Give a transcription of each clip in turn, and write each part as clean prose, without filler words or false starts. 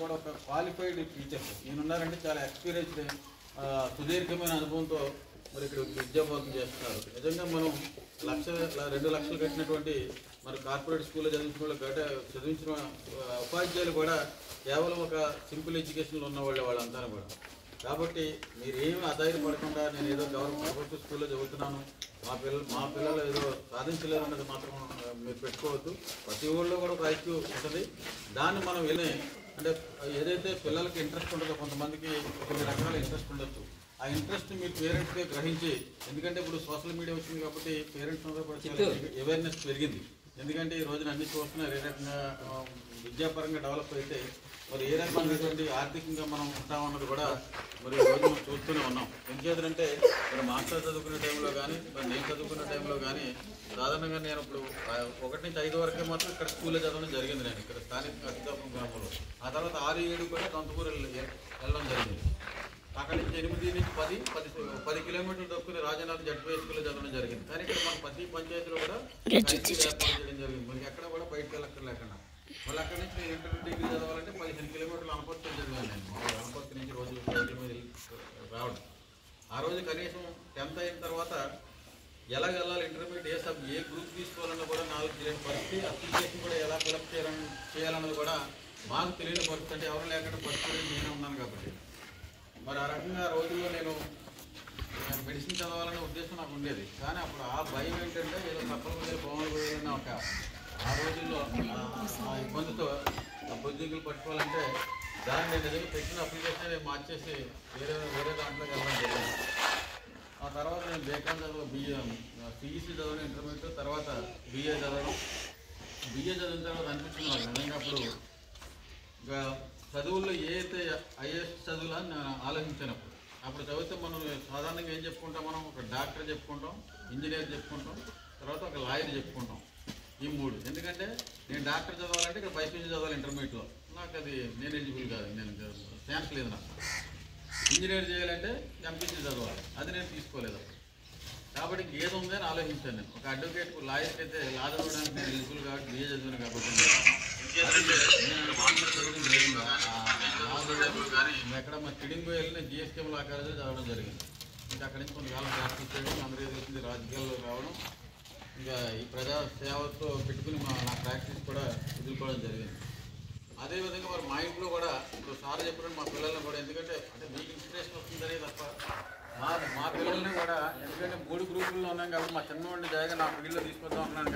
కూడా ఒక qualified teachers ఈయన ఉన్నారంటే చాలా ఎక్స్పీరియన్స్డ్ సుదీర్ఘమైన అనుభవంతో మరి ఇక్కడ విద్యాబోధన చేస్తున్నారు. నిజంగా మనం 2 లక్షలు కట్టినటువంటి మరి కార్పొరేట్ స్కూల్లో చదివించిన ఉపాధ్యాయులు కూడా కేవలం ఒక సింపుల్ ఎడ్యుకేషన్లో ఉన్నవాళ్ళే వాళ్ళంతా కూడా. కాబట్టి మీరు ఏమి ఆధారపడకుండా నేను ఏదో గవర్నమెంట్ స్కూల్లో చదువుతున్నాను, మా పిల్లలు ఏదో సాధించలేరు అన్నది మాత్రం మీరు పెట్టుకోవద్దు. ప్రతి ఊళ్ళో కూడా ఒక ఐక్యూ ఉంటుంది. దాన్ని మనం అంటే ఏదైతే పిల్లలకి ఇంట్రెస్ట్ ఉంటుందో కొంతమందికి కొన్ని రకాల ఇంట్రెస్ట్ ఉండొచ్చు. ఆ ఇంట్రెస్ట్ మీరు పేరెంట్స్గా గ్రహించి, ఎందుకంటే ఇప్పుడు సోషల్ మీడియా వచ్చింది కాబట్టి పేరెంట్స్ అందరూ కూడా చాలా అవేర్నెస్ పెరిగింది. ఎందుకంటే ఈ రోజున అన్ని చూస్తున్నారు ఏ రకంగా విద్యాపరంగా డెవలప్ అయితే మరి ఏ రకమైనటువంటి ఆర్థికంగా మనం ఉంటామన్నది కూడా మరి ఈ రోజు మనం చూస్తూనే ఉన్నాం. ఏం చేద్దంటే మరి మాస్టర్ చదువుకునే టైంలో కానీ మరి నేను చదువుకునే టైంలో కానీ సాధారణంగా నేను ఇప్పుడు 1 నుంచి 5 వరకే మాత్రం ఇక్కడ స్కూల్లో చదవడం జరిగింది. నేను ఇక్కడ స్థానిక కచ్చితాపురం గ్రామంలో. ఆ తర్వాత 6, 7 కూడా సొంతపూర్ వెళ్ళడం జరిగింది. అక్కడి నుంచి 8 నుంచి 10 కిలోమీటర్లు దొక్కుని రాజనాథ్ జడ్పీ స్కూల్లో చదవడం జరిగింది. కానీ ఇక్కడ మన ప్రతి పంచాయతీలో కూడా ఏర్పాటు చేయడం జరిగింది. మనకి ఎక్కడ కూడా బయటకు వెళ్ళక్కర్లేకుండా. మళ్ళీ అక్కడి నుంచి నేను ఇంటర్ డిగ్రీ చదవాలంటే 15 కిలోమీటర్లు అనపర్తి చదివాను. నేను అనపర్తి నుంచి రోజు సైకిల్ మీద రావడం. ఆ రోజు కనీసం 10th అయిన తర్వాత ఎలా వెళ్ళాలి, ఇంటర్మీడియట్ ఏ గ్రూప్ తీసుకోవాలన్నా కూడా నాకు తెలియని పరిస్థితి. అప్లికేషన్ కూడా ఎలా ఫిలప్ చేయాలన్నది కూడా మాకు తెలియని పరిస్థితి. అంటే ఎవరు లేకుండా పరిస్థితి నేనే ఉన్నాను కాబట్టి మరి ఆ రకంగా రోజుల్లో నేను మెడిసిన్ చదవాలనే ఉద్దేశం నాకు ఉండేది. కానీ అప్పుడు ఆ భయం ఏంటంటే ఏదో తప్పల మీద బొమ్మలు పోయాలన్న ఒక ఆ రోజుల్లో ఆ ఇబ్బందితో ఆ బుద్ధింకులు పట్టుకోవాలంటే దాన్ని నేను నిజంగా పెట్టిన అప్లికేషన్ మార్చేసి వేరే దాంట్లోకి వెళ్ళడం జరిగింది. ఆ తర్వాత నేను బీకామ్ చదవడం, సిఈసీ చదవడం, ఇంటర్మీడియట్ తర్వాత బిఏ చదవడం. బిఏ చదివిన తర్వాత అనిపించింది నాకు నిజంగా అప్పుడు ఇంకా చదువుల్లో ఏ అయితే ఐఏఎస్ చదువులని నేను ఆలోచించినప్పుడు అప్పుడు చదివితే మనం సాధారణంగా ఏం చెప్పుకుంటాం, మనం ఒక డాక్టర్ చెప్పుకుంటాం, ఇంజనీర్ చెప్పుకుంటాం, తర్వాత ఒక లాయర్ చెప్పుకుంటాం. ఈ 3. ఎందుకంటే నేను డాక్టర్ చదవాలంటే ఇక్కడ బైపీసీ చదవాలి ఇంటర్మీడియట్లో. నాకు అది నేను ఎలిజిబుల్ కాదు, నేను ఛాన్స్ లేదు నాకు. ఇంజనీర్ చేయాలంటే ఎంపీసీ చదవాలి, అది నేను తీసుకోలేదు. కాబట్టి ఏది ఉందని ఆలోచించాను నేను. ఒక అడ్వకేట్ లాయర్కి అయితే లా చదవడానికి నేను ఎలిజిబుల్ కాబట్టి బిఏ చదివాను కాబట్టి ఎక్కడ మా కిడింగ్ వెళ్ళి నేను జిఎస్టీఎం లా కాలేజీలో చదవడం జరిగింది. ఇంకా అక్కడి నుంచి కొంతకాలం ప్రాక్టీస్ చేయడం, అందరికీ తెలిసింది రాజకీయాల్లో రావడం, ఇంకా ఈ ప్రజా సేవతో పెట్టుకుని నా ప్రాక్టీస్ కూడా వదులుకోవడం జరిగింది. అదేవిధంగా మరి మా ఇంట్లో కూడా ఇప్పుడు సార్ చెప్పినట్టు మా పిల్లల్ని కూడా, ఎందుకంటే అంటే మీకు ఇన్స్పిరేషన్ వస్తుందనే తప్ప మా పిల్లల్ని కూడా, ఎందుకంటే 3 గ్రూపుల్లో ఉన్నాం కాబట్టి మా చిన్నవాడిని జాయిగా నా ఫీల్డ్లో తీసుకొద్దాం అంటున్నాను.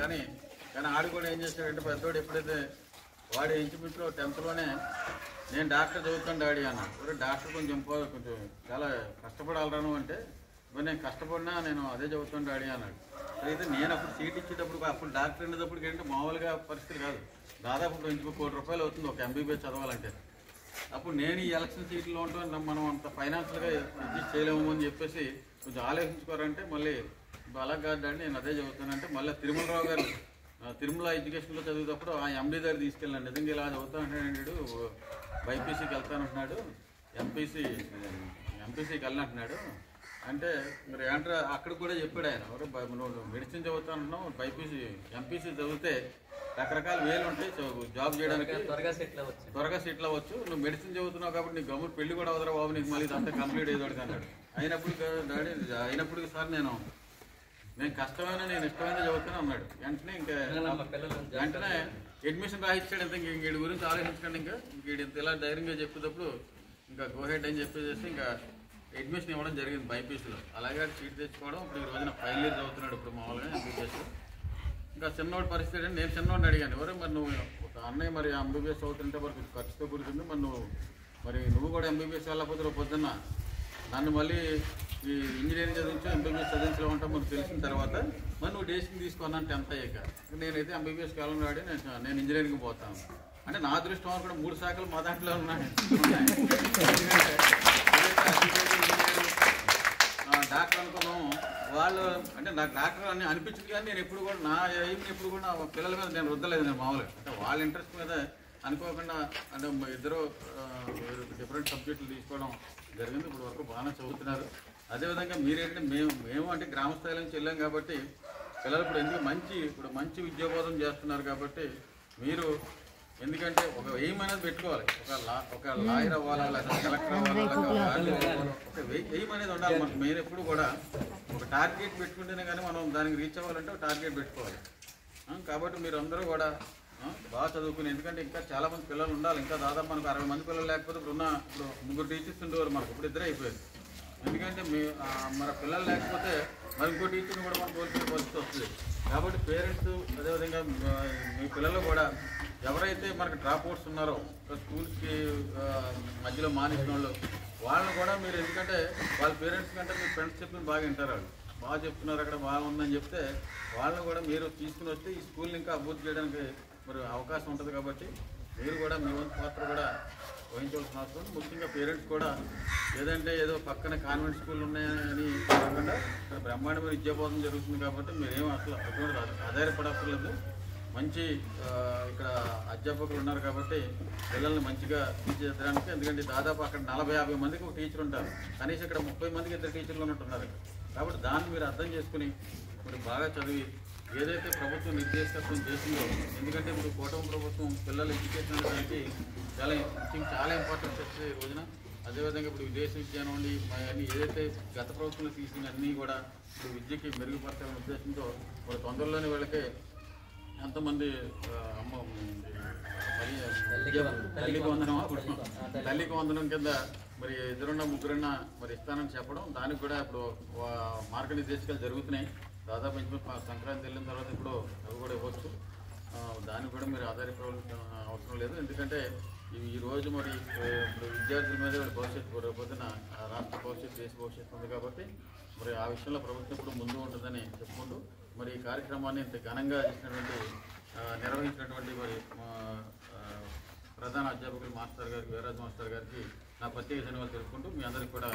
కానీ ఆడు కూడా ఏం చేశాడంటే పెద్దవాడు ఎప్పుడైతే వాడు ఇంచుమించులో 10thలోనే నేను డాక్టర్ చదువుతాను డాడీ అన్నాడు. డాక్టర్ కొంచెం చాలా కష్టపడాలను అంటే మరి నేను కష్టపడినా నేను అదే చదువుతాను డాడీ అన్నాడు. అయితే నేను అప్పుడు సీట్ ఇచ్చేటప్పుడు అప్పుడు డాక్టర్ ఉండేటప్పటికి ఏంటంటే మామూలుగా పరిస్థితి కాదు, దాదాపు 20 కోట్ల రూపాయలు అవుతుంది ఒక ఎంబీబీఎస్ చదవాలంటే. అప్పుడు నేను ఈ ఎలక్షన్ సీట్లో ఉంటాను, మనం అంత ఫైనాన్షియల్గా అడ్జస్ట్ చేయలేము అని చెప్పేసి కొంచెం ఆలోచించుకోరంటే మళ్ళీ అలా కాదు డాడీ నేను అదే చదువుతానంటే మళ్ళీ తిరుమలరావు గారు తిరుమల ఎడ్యుకేషన్లో చదివేటప్పుడు ఆ ఎండీ దగ్గర తీసుకెళ్ళాను. నిజంగా ఇలా చదువుతా అంటున్నాడు, బైపీసీకి వెళ్తానంటున్నాడు, ఎంపీసీకి వెళ్ళినట్టున్నాడు అంటే మరి అంటే అక్కడ కూడా చెప్పాడు ఆయన, నువ్వు మెడిసిన్ చదువుతానంటున్నావు, ఎంపీసీ చదివితే రకరకాల వేలు ఉంటాయి జాబ్ చేయడానికి, త్వరగా సెటిల్ అవ్వచ్చు, నువ్వు మెడిసిన్ చదువుతున్నావు కాబట్టి నీకు గవర్నమెంట్ పెళ్లి కూడా అవసరం బాబు, నీకు మళ్ళీ ఇదంతా కంప్లీట్ అయ్యేవాడికి అన్నాడు. అయినప్పుడు సార్ నేను కష్టమైన నేను ఇష్టమైన చదువుతాను అన్నాడు. వెంటనే అడ్మిషన్ రాయించాడు. ఇంకా వీడి గురించి ఆలోచించకండి, ఇంకా వీడి ఇలా ధైర్యంగా చెప్పేటప్పుడు ఇంకా గోహెడ్ అని చెప్పేసి ఇంకా అడ్మిషన్ ఇవ్వడం జరిగింది బైపీసీలో. అలాగే సీట్ తెచ్చుకోవడం. ఇప్పుడు ఈ రోజున ఫైనల్ ఇయర్ చదువుతున్నాడు ఇప్పుడు మామూలుగా ఎంబీబీఎస్. ఇంకా చిన్నోడి పరిస్థితి అంటే నేను చిన్నోడిని అడిగాను, ఎవరే మరి నువ్వు ఒక అన్నయ్య మరి ఎంబీబీఎస్ చదువుతుంటే మరి ఖర్చుతో కూడుతుంది, మరి నువ్వు కూడా ఎంబీబీఎస్ వెళ్ళకపోతే పొద్దున్న నన్ను మళ్ళీ ఈ ఇంజనీరింగ్ చదివించు ఎంబీబీఎస్ చదివించలో ఉంటాం మనకు తెలిసిన తర్వాత మరి నువ్వు డేసింగ్ తీసుకున్నాను 10th అయ్యాక. నేనైతే ఎంబీబీఎస్కి వెళ్ళను రాడి, నేను ఇంజనీరింగ్కి పోతాను అంటే నా దృష్టం కూడా 3 శాఖలు మా దాంట్లో ఉన్నాయి. డాక్టర్ అనుకున్నాము వాళ్ళు అంటే నాకు డాక్టర్ అని అనిపించింది. కానీ నేను ఎప్పుడు కూడా నా ఎయిమ్ ఎప్పుడు కూడా నా పిల్లల మీద నేను రుద్దలేదు. నేను మామూలుగా అంటే వాళ్ళ ఇంట్రెస్ట్ మీద అనుకోకుండా అంటే ఇద్దరు డిఫరెంట్ సబ్జెక్టులు తీసుకోవడం జరిగింది. ఇప్పుడు వరకు బాగానే చదువుతున్నారు. అదేవిధంగా మీరేంటంటే మేము అంటే గ్రామ స్థాయి నుంచి వెళ్ళాం కాబట్టి పిల్లలు ఇప్పుడు ఎందుకు మంచి విద్యాబోధన చేస్తున్నారు కాబట్టి మీరు ఎందుకంటే ఒక ఎయిమ్ అనేది పెట్టుకోవాలి. ఒక లాయర్ అవ్వాలా, లేదా కలెక్టర్ అవ్వాలా, ఒక ఎయిమ్ అనేది ఉండాలి. మనకు మెయిన్ ఎప్పుడు కూడా ఒక టార్గెట్ పెట్టుకుంటేనే కానీ మనం దానికి రీచ్ అవ్వాలంటే ఒక టార్గెట్ పెట్టుకోవాలి. కాబట్టి మీరు అందరూ కూడా బాగా చదువుకుని, ఎందుకంటే ఇంకా చాలామంది పిల్లలు ఉండాలి. ఇంకా దాదాపు మనకు 60 మంది పిల్లలు లేకపోతే ఇప్పుడు 3 టీచర్స్ ఉండేవారు, మనకు ఇప్పుడు 2 అయిపోయారు. ఎందుకంటే మన పిల్లలు లేకపోతే మరి ఇంకో టీచర్ని కూడా మనం కోల్పోయే పరిస్థితి వస్తుంది. కాబట్టి పేరెంట్స్ అదేవిధంగా మీ పిల్లలు కూడా ఎవరైతే మనకు డ్రాప్ అవుట్స్ ఉన్నారో స్కూల్స్కి మధ్యలో మానేసిన వాళ్ళని కూడా మీరు, ఎందుకంటే వాళ్ళ పేరెంట్స్ కంటే మీ ఫ్రెండ్స్ చెప్పిన బాగా వింటారు. వాళ్ళు బాగా చెప్తున్నారు, అక్కడ బాగుందని చెప్తే వాళ్ళని కూడా మీరు తీసుకుని వస్తే ఈ స్కూల్ని ఇంకా అభివృద్ధి చేయడానికి మరి అవకాశం ఉంటుంది. కాబట్టి మీరు కూడా మీ వంతు పాత్ర కూడా వహించవలసిన అవసరం. ముఖ్యంగా పేరెంట్స్ కూడా ఏదంటే ఏదో పక్కన కాన్వెంట్ స్కూల్ ఉన్నాయని కాకుండా ఇక్కడ బ్రహ్మాండమైన విద్యాబోధన జరుగుతుంది. కాబట్టి మీరేం అసలు అటువంటి ఆధారపడక్కర్లేదు. మంచి ఇక్కడ అధ్యాపకులు ఉన్నారు కాబట్టి పిల్లల్ని మంచిగా తీర్చిదిద్దడానికి. ఎందుకంటే దాదాపు అక్కడ 40-50 మందికి ఒక టీచర్ ఉంటారు, కనీసం ఇక్కడ 30 మందికి 2 టీచర్లు ఉన్నట్టున్నారు. కాబట్టి దాన్ని మీరు అర్థం చేసుకుని మరి బాగా చదివి ఏదైతే ప్రభుత్వం నిర్దేశకత్వం చేసిందో, ఎందుకంటే ఇప్పుడు కూటమి ప్రభుత్వం పిల్లల ఎడ్యుకేషన్ అనేది చాలా ఇంపార్టెన్స్ ఇస్తుంది ఈ రోజున. అదేవిధంగా ఇప్పుడు విదేశీ విద్యానం అండి అన్నీ ఏదైతే గత ప్రభుత్వంలో తీసుకుని అన్నీ కూడా ఇప్పుడు విద్యకి మెరుగుపరచాలనే ఉద్దేశంతో మరి తొందరలోనే వీళ్ళకి ఎంతమంది తల్లికి వందనం కింద మరి 2-3 మరి ఇస్తానని చెప్పడం, దానికి కూడా ఇప్పుడు మార్గనిర్దేశకాలు జరుగుతున్నాయి. దాదాపు సంక్రాంతి వెళ్ళిన తర్వాత ఇప్పుడు అవి కూడా ఇవ్వచ్చు. దానికి కూడా మీరు ఆధారపడాల్సిన అవసరం లేదు. ఎందుకంటే ఈరోజు మరి ఇప్పుడు విద్యార్థుల మీద భవిష్యత్తు రేపొద్దున రాష్ట్ర భవిష్యత్తు, దేశ భవిష్యత్తు ఉంది. కాబట్టి మరి ఆ విషయంలో ప్రభుత్వం ఇప్పుడు ముందు ఉంటుందని చెప్పుకుంటూ మరి ఈ కార్యక్రమాన్ని ఇంత ఘనంగా నిర్వహించినటువంటి మరి ప్రధాన అధ్యాపకులు మాస్టర్ గారికి, వీరాజ్ మాస్టర్ గారికి నా ప్రత్యేక ధన్యవాదాలు తెలుపుకుంటూ మీ అందరికీ కూడా